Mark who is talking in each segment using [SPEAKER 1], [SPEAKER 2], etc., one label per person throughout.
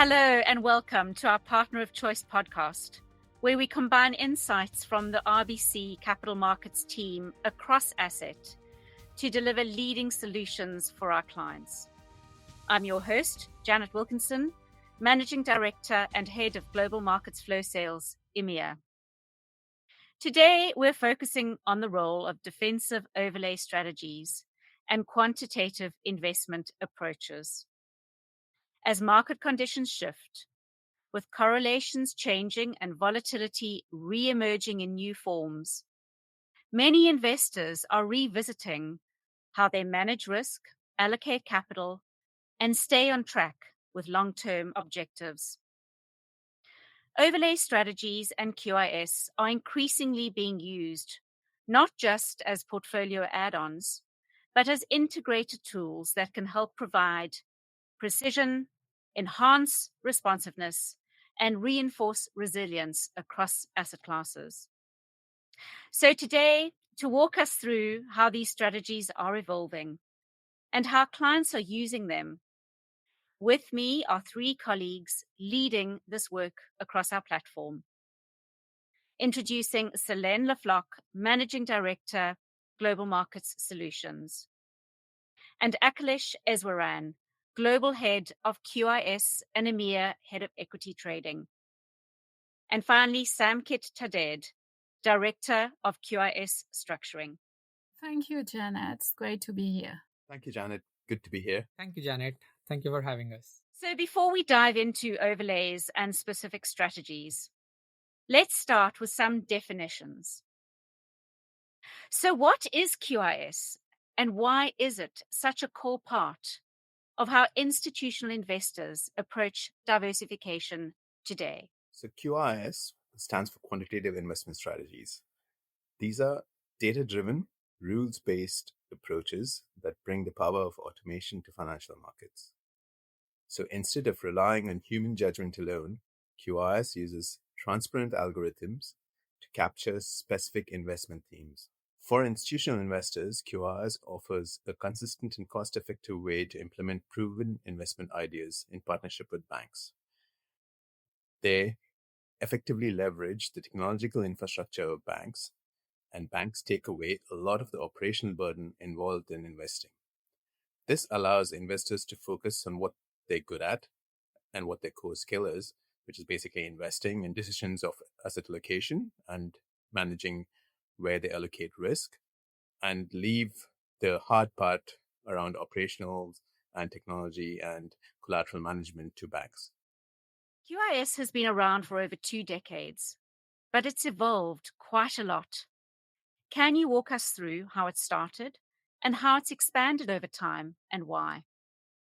[SPEAKER 1] Hello and welcome to our Partner of Choice podcast, where we combine insights from the RBC Capital Markets team across asset to deliver leading solutions for our clients. I'm your host, Janet Wilkinson, Managing Director and Head of Global Markets Flow Sales, EMEA. Today, we're focusing on the role of defensive overlay strategies and quantitative investment approaches. As market conditions shift, with correlations changing and volatility re-emerging in new forms, many investors are revisiting how they manage risk, allocate capital, and stay on track with long-term objectives. Overlay strategies and QIS are increasingly being used not just as portfolio add-ons, but as integrated tools that can help provide precision, enhance responsiveness, and reinforce resilience across asset classes. So today, to walk us through how these strategies are evolving and how clients are using them, with me are three colleagues leading this work across our platform. Introducing Solenn Floch, Managing Director, Global Markets Solutions, and Akilesh Eswaran, Global Head of QIS and EMEA Head of Equity Trading. And finally, Samkit Tated, Director of QIS Structuring.
[SPEAKER 2] Thank you, Janet. It's great to be here.
[SPEAKER 3] Thank you, Janet. Good to be here.
[SPEAKER 4] Thank you, Janet. Thank you for having us.
[SPEAKER 1] So before we dive into overlays and specific strategies, let's start with some definitions. So what is QIS and why is it such a core part of how institutional investors approach diversification today?
[SPEAKER 3] So QIS stands for Quantitative Investment Strategies. These are data-driven, rules-based approaches that bring the power of automation to financial markets. So instead of relying on human judgment alone, QIS uses transparent algorithms to capture specific investment themes. For institutional investors, QIS offers a consistent and cost-effective way to implement proven investment ideas in partnership with banks. They effectively leverage the technological infrastructure of banks, and banks take away a lot of the operational burden involved in investing. This allows investors to focus on what they're good at and what their core skill is, which is basically investing and decisions of asset allocation and managing where they allocate risk, and leave the hard part around operational and technology and collateral management to banks.
[SPEAKER 1] QIS has been around for over 2 decades, but it's evolved quite a lot. Can you walk us through how it started and how it's expanded over time and why?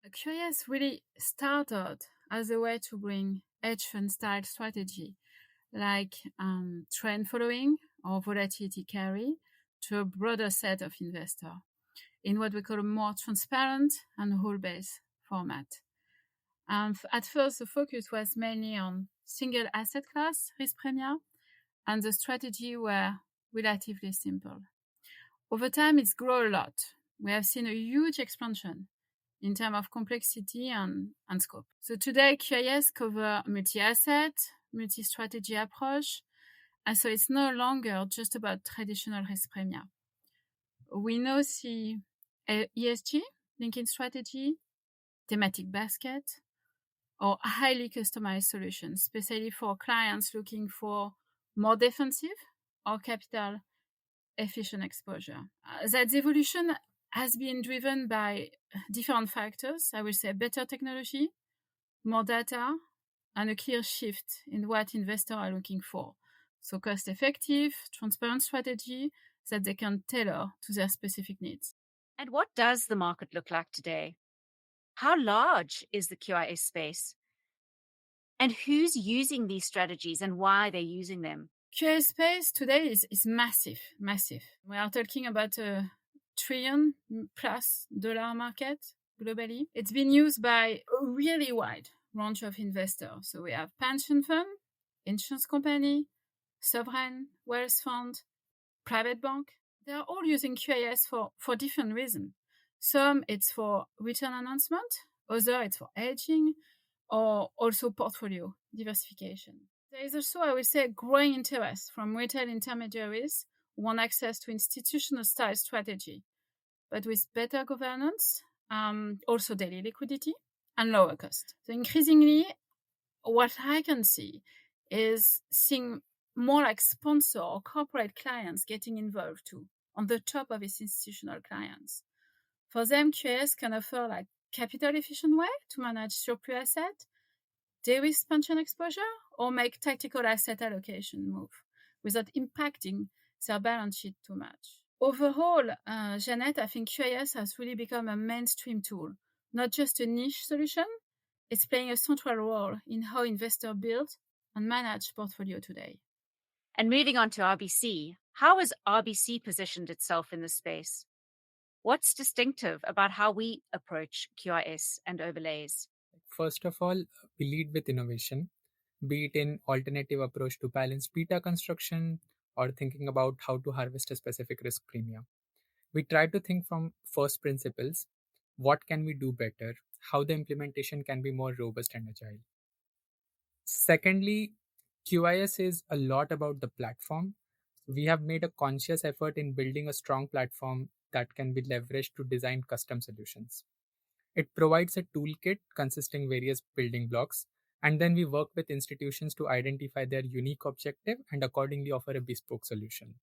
[SPEAKER 2] QIS really started as a way to bring hedge fund style strategy like trend following or volatility carry to a broader set of investors in what we call a more transparent and rule-based format. At first, the focus was mainly on single asset class risk premia, and the strategy were relatively simple. Over time, it's grown a lot. We have seen a huge expansion in terms of complexity and scope. So today, QIS cover multi-asset, multi-strategy approach, and so it's no longer just about traditional risk premia. We now see ESG, linking strategy, thematic basket, or highly customized solutions, especially for clients looking for more defensive or capital efficient exposure. That evolution has been driven by different factors. I will say better technology, more data, and a clear shift in what investors are looking for. So cost-effective, transparent strategy that they can tailor to their specific needs.
[SPEAKER 1] And what does the market look like today? How large is the QIS space? And who's using these strategies and why they're using them?
[SPEAKER 2] QIS space today is massive. We are talking about a $1 trillion+ market globally. It's been used by a really wide range of investors. So we have pension fund, insurance company, sovereign, wealth fund, private bank. They are all using QIS for different reasons. Some it's for return enhancement, others it's for hedging, or also portfolio diversification. There is also, I would say, growing interest from retail intermediaries who want access to institutional style strategy, but with better governance, also daily liquidity, and lower cost. So increasingly, what I can see is seeing more like sponsor or corporate clients getting involved too, on the top of its institutional clients. For them, QIS can offer like capital efficient way to manage surplus asset, de-risk pension exposure, or make tactical asset allocation move without impacting their balance sheet too much. Overall, Jeanette, I think QIS has really become a mainstream tool, not just a niche solution. It's playing a central role in how investors build and manage portfolio today.
[SPEAKER 1] And moving on to RBC, how has RBC positioned itself in this space? What's distinctive about how we approach QIS and overlays?
[SPEAKER 4] First of all, we lead with innovation, be it in alternative approach to balanced beta construction or thinking about how to harvest a specific risk premium. We try to think from first principles, what can we do better, how the implementation can be more robust and agile. Secondly, QIS is a lot about the platform. We have made a conscious effort in building a strong platform that can be leveraged to design custom solutions. It provides a toolkit consisting various building blocks, and then we work with institutions to identify their unique objective and accordingly offer a bespoke solution.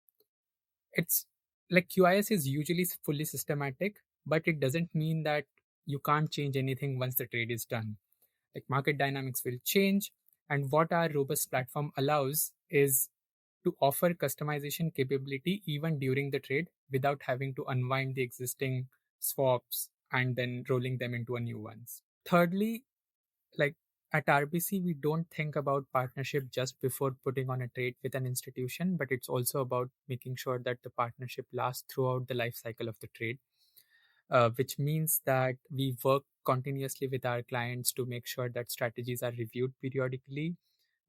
[SPEAKER 4] It's like QIS is usually fully systematic, but it doesn't mean that you can't change anything once the trade is done. Like market dynamics will change, and what our robust platform allows is to offer customization capability even during the trade without having to unwind the existing swaps and then rolling them into a new ones. Thirdly, like at RBC, we don't think about partnership just before putting on a trade with an institution, but it's also about making sure that the partnership lasts throughout the life cycle of the trade, which means that we work continuously with our clients to make sure that strategies are reviewed periodically.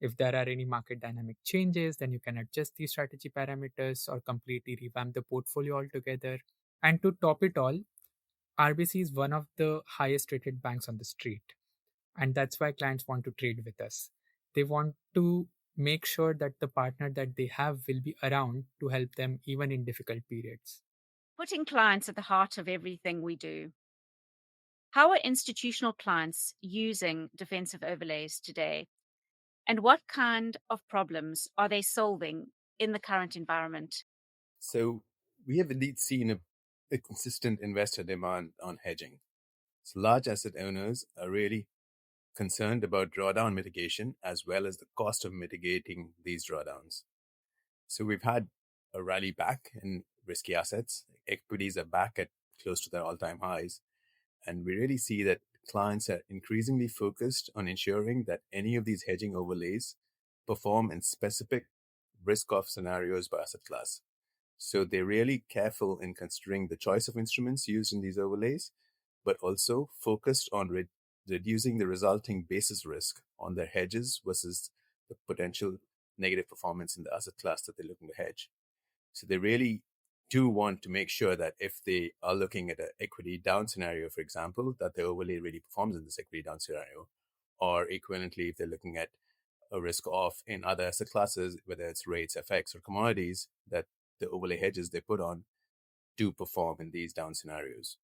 [SPEAKER 4] If there are any market dynamic changes, then you can adjust these strategy parameters or completely revamp the portfolio altogether. And to top it all, RBC is one of the highest rated banks on the street. And that's why clients want to trade with us. They want to make sure that the partner that they have will be around to help them even in difficult periods.
[SPEAKER 1] Putting clients at the heart of everything we do. How are institutional clients using defensive overlays today? And what kind of problems are they solving in the current environment?
[SPEAKER 3] So we have indeed seen a consistent investor demand on hedging. So large asset owners are really concerned about drawdown mitigation as well as the cost of mitigating these drawdowns. So we've had a rally back in risky assets. Equities are back at close to their all-time highs. And we really see that clients are increasingly focused on ensuring that any of these hedging overlays perform in specific risk-off scenarios by asset class. So they're really careful in considering the choice of instruments used in these overlays, but also focused on reducing the resulting basis risk on their hedges versus the potential negative performance in the asset class that they're looking to hedge. So they really do want to make sure that if they are looking at an equity down scenario, for example, that the overlay really performs in this equity down scenario. Or equivalently, if they're looking at a risk off in other asset classes, whether it's rates, FX, or commodities, that the overlay hedges they put on do perform in these down scenarios.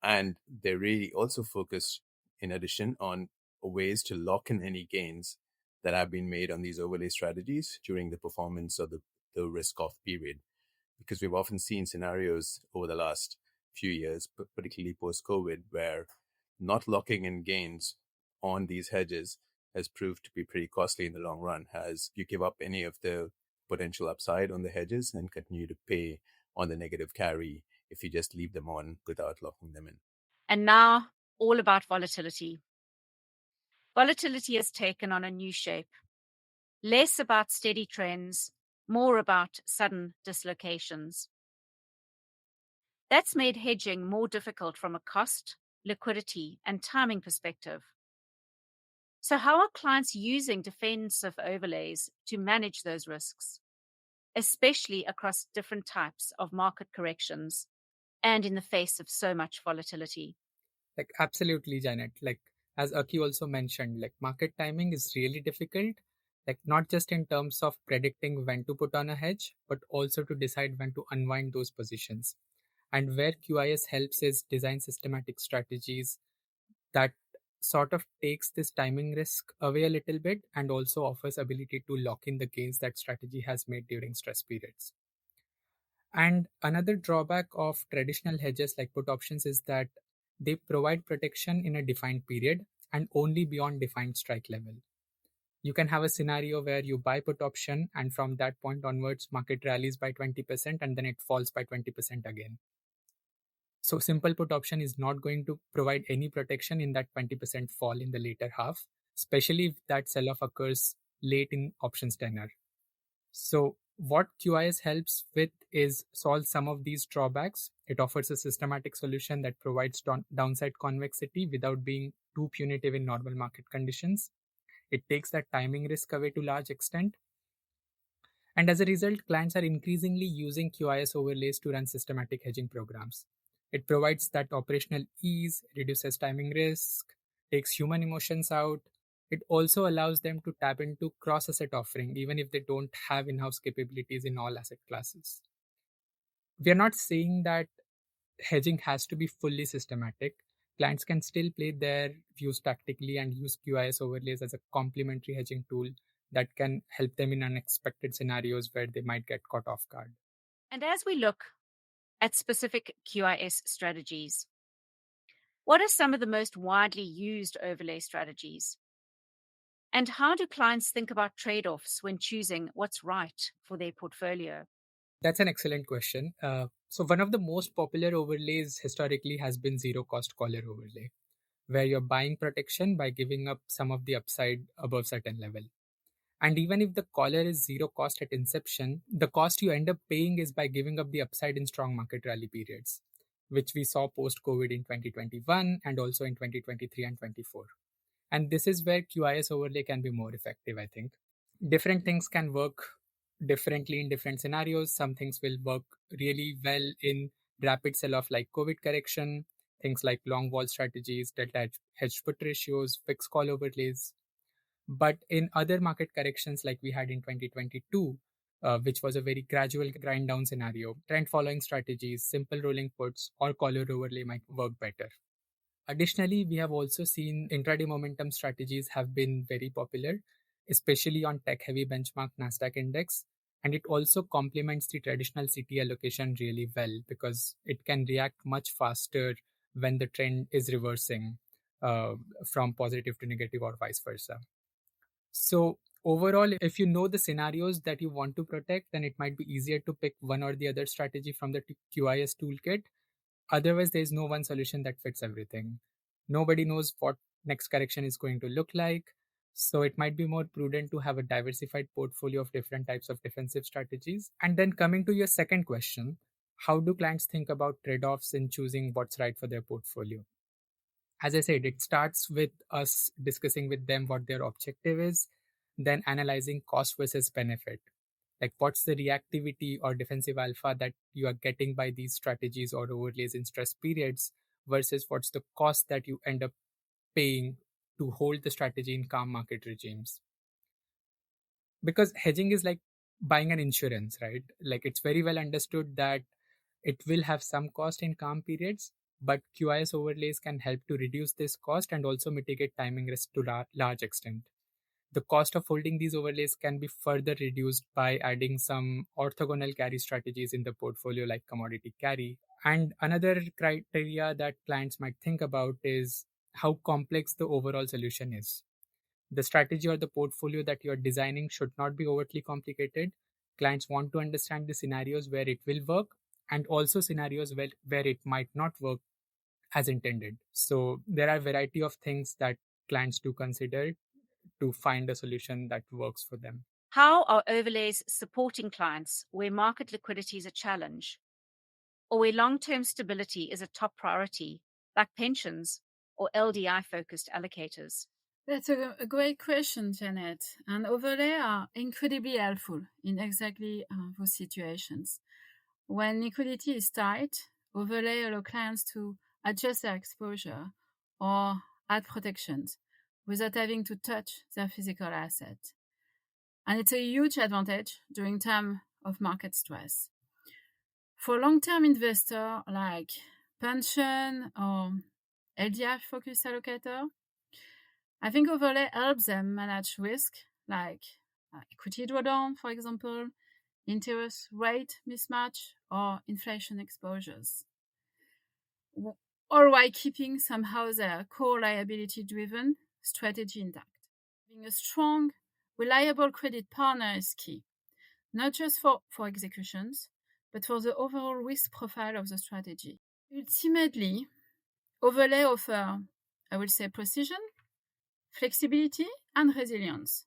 [SPEAKER 3] And they're really also focused, in addition, on ways to lock in any gains that have been made on these overlay strategies during the performance of the risk-off period. Because we've often seen scenarios over the last few years, particularly post-COVID, where not locking in gains on these hedges has proved to be pretty costly in the long run, as you give up any of the potential upside on the hedges and continue to pay on the negative carry if you just leave them on without locking them in.
[SPEAKER 1] And now, all about volatility. Volatility has taken on a new shape. Less about steady trends, more about sudden dislocations. That's made hedging more difficult from a cost, liquidity, and timing perspective. So how are clients using defensive overlays to manage those risks, especially across different types of market corrections and in the face of so much volatility?
[SPEAKER 4] Absolutely, Janet. as Aki also mentioned, like market timing is really difficult, like not just in terms of predicting when to put on a hedge, but also to decide when to unwind those positions. And where QIS helps is design systematic strategies that sort of takes this timing risk away a little bit and also offers ability to lock in the gains that strategy has made during stress periods. And another drawback of traditional hedges like put options is that they provide protection in a defined period and only beyond defined strike level. You can have a scenario where you buy put option and from that point onwards market rallies by 20% and then it falls by 20% again. So simple put option is not going to provide any protection in that 20% fall in the later half, especially if that sell-off occurs late in options tenor. So what QIS helps with is solve some of these drawbacks. It offers a systematic solution that provides downside convexity without being too punitive in normal market conditions. It takes that timing risk away to a large extent. And as a result, clients are increasingly using QIS overlays to run systematic hedging programs. It provides that operational ease, reduces timing risk, takes human emotions out. It also allows them to tap into cross-asset offering, even if they don't have in-house capabilities in all asset classes. We are not saying that hedging has to be fully systematic. Clients can still play their views tactically and use QIS overlays as a complementary hedging tool that can help them in unexpected scenarios where they might get caught off guard.
[SPEAKER 1] And as we look at specific QIS strategies, what are some of the most widely used overlay strategies? And how do clients think about trade-offs when choosing what's right for their portfolio?
[SPEAKER 4] That's an excellent question. So one of the most popular overlays historically has been zero cost collar overlay, where you're buying protection by giving up some of the upside above certain level. And even if the collar is zero cost at inception, the cost you end up paying is by giving up the upside in strong market rally periods, which we saw post-COVID in 2021 and also in 2023 and 24. And this is where QIS overlay can be more effective, I think. Different things can work differently in different scenarios. Some things will work really well in rapid sell-off like COVID correction, things like long vol strategies, delta hedge put ratios, fixed call overlays. But in other market corrections like we had in 2022, which was a very gradual grind down scenario, trend following strategies, simple rolling puts, or collar overlay might work better. Additionally, we have also seen intraday momentum strategies have been very popular, especially on tech-heavy benchmark Nasdaq index. And it also complements the traditional CT allocation really well because it can react much faster when the trend is reversing from positive to negative or vice versa. So overall, if you know the scenarios that you want to protect, then it might be easier to pick one or the other strategy from the QIS toolkit. Otherwise, there is no one solution that fits everything. Nobody knows what next correction is going to look like. So it might be more prudent to have a diversified portfolio of different types of defensive strategies. And then coming to your second question, how do clients think about trade-offs in choosing what's right for their portfolio? As I said, it starts with us discussing with them what their objective is, then analyzing cost versus benefit. Like what's the reactivity or defensive alpha that you are getting by these strategies or overlays in stress periods versus what's the cost that you end up paying to hold the strategy in calm market regimes. Because hedging is like buying an insurance, right? Like it's very well understood that it will have some cost in calm periods, but QIS overlays can help to reduce this cost and also mitigate timing risk to large extent. The cost of holding these overlays can be further reduced by adding some orthogonal carry strategies in the portfolio like commodity carry. And another criteria that clients might think about is how complex the overall solution is. The strategy or the portfolio that you're designing should not be overtly complicated. Clients want to understand the scenarios where it will work and also scenarios where it might not work as intended. So there are a variety of things that clients do consider to find a solution that works for them.
[SPEAKER 1] How are overlays supporting clients where market liquidity is a challenge or where long-term stability is a top priority, like pensions or LDI-focused allocators?
[SPEAKER 2] That's a great question, Janet. And overlay are incredibly helpful in exactly those situations. When liquidity is tight, overlay allow clients to adjust their exposure or add protections without having to touch their physical asset. And it's a huge advantage during times of market stress. For long-term investors like pension or LDI-focused allocator, I think overlay helps them manage risk like equity drawdown, for example, interest rate mismatch, or inflation exposures, all while keeping somehow their core liability-driven strategy intact. Being a strong, reliable credit partner is key, not just for executions, but for the overall risk profile of the strategy. Ultimately, overlay offer, I would say, precision, flexibility, and resilience.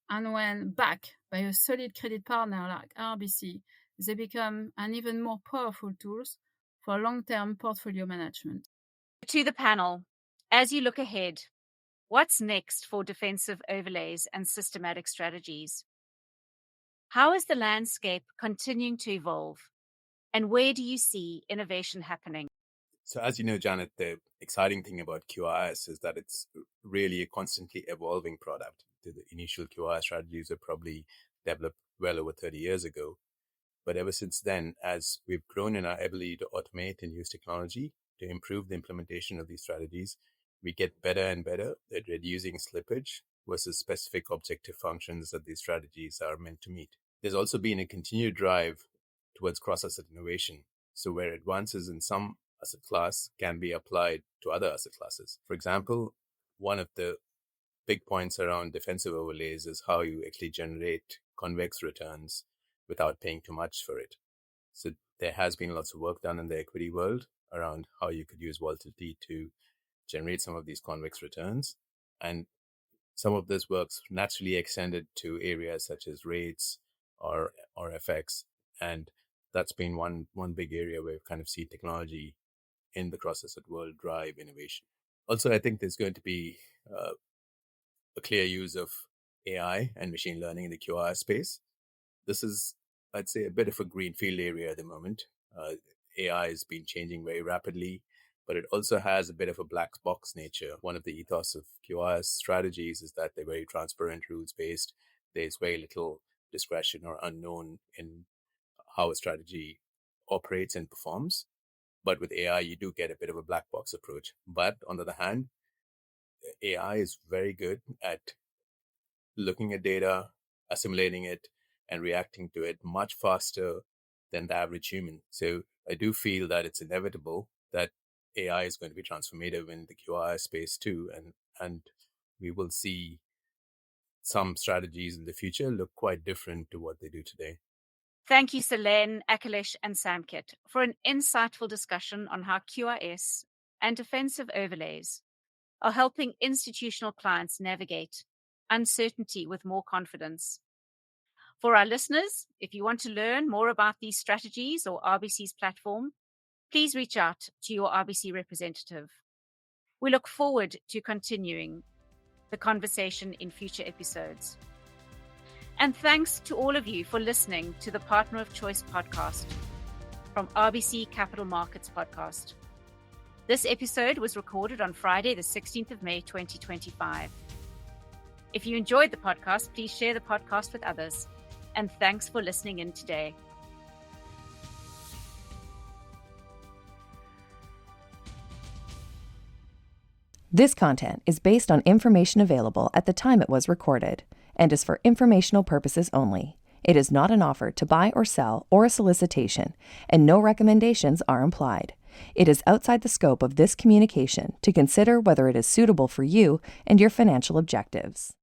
[SPEAKER 2] And when backed by a solid credit partner like RBC, they become an even more powerful tools for long-term portfolio management.
[SPEAKER 1] To the panel, as you look ahead, what's next for defensive overlays and systematic strategies? How is the landscape continuing to evolve? And where do you see innovation happening?
[SPEAKER 3] So as you know, Janet, the exciting thing about QIS is that it's really a constantly evolving product. The initial QIS strategies were probably developed well over 30 years ago. But ever since then, as we've grown in our ability to automate and use technology to improve the implementation of these strategies, we get better and better at reducing slippage versus specific objective functions that these strategies are meant to meet. There's also been a continued drive towards cross-asset innovation. So where advances in some asset class can be applied to other asset classes. For example, one of the big points around defensive overlays is how you actually generate convex returns without paying too much for it. So there has been lots of work done in the equity world around how you could use volatility to generate some of these convex returns. And some of this work's naturally extended to areas such as rates or FX. And that's been one big area where we've kind of seen technology in the cross-asset world drive innovation. Also, I think there's going to be a clear use of AI and machine learning in the QIS space. This is, I'd say, a bit of a greenfield area at the moment. AI has been changing very rapidly, but it also has a bit of a black box nature. One of the ethos of QIS strategies is that they're very transparent, rules-based. There's very little discretion or unknown in how a strategy operates and performs. But with AI, you do get a bit of a black box approach. But on the other hand, AI is very good at looking at data, assimilating it, and reacting to it much faster than the average human. So I do feel that it's inevitable that AI is going to be transformative in the QIS space too. And we will see some strategies in the future look quite different to what they do today.
[SPEAKER 1] Thank you, Solenn, Akilesh, and Samkit, for an insightful discussion on how QIS and defensive overlays are helping institutional clients navigate uncertainty with more confidence. For our listeners, if you want to learn more about these strategies or RBC's platform, please reach out to your RBC representative. We look forward to continuing the conversation in future episodes. And thanks to all of you for listening to the Partner of Choice podcast from RBC Capital Markets podcast. This episode was recorded on Friday, the 16th of May, 2025. If you enjoyed the podcast, please share the podcast with others. And thanks for listening in today.
[SPEAKER 5] This content is based on information available at the time it was recorded and is for informational purposes only. It is not an offer to buy or sell or a solicitation, and no recommendations are implied. It is outside the scope of this communication to consider whether it is suitable for you and your financial objectives.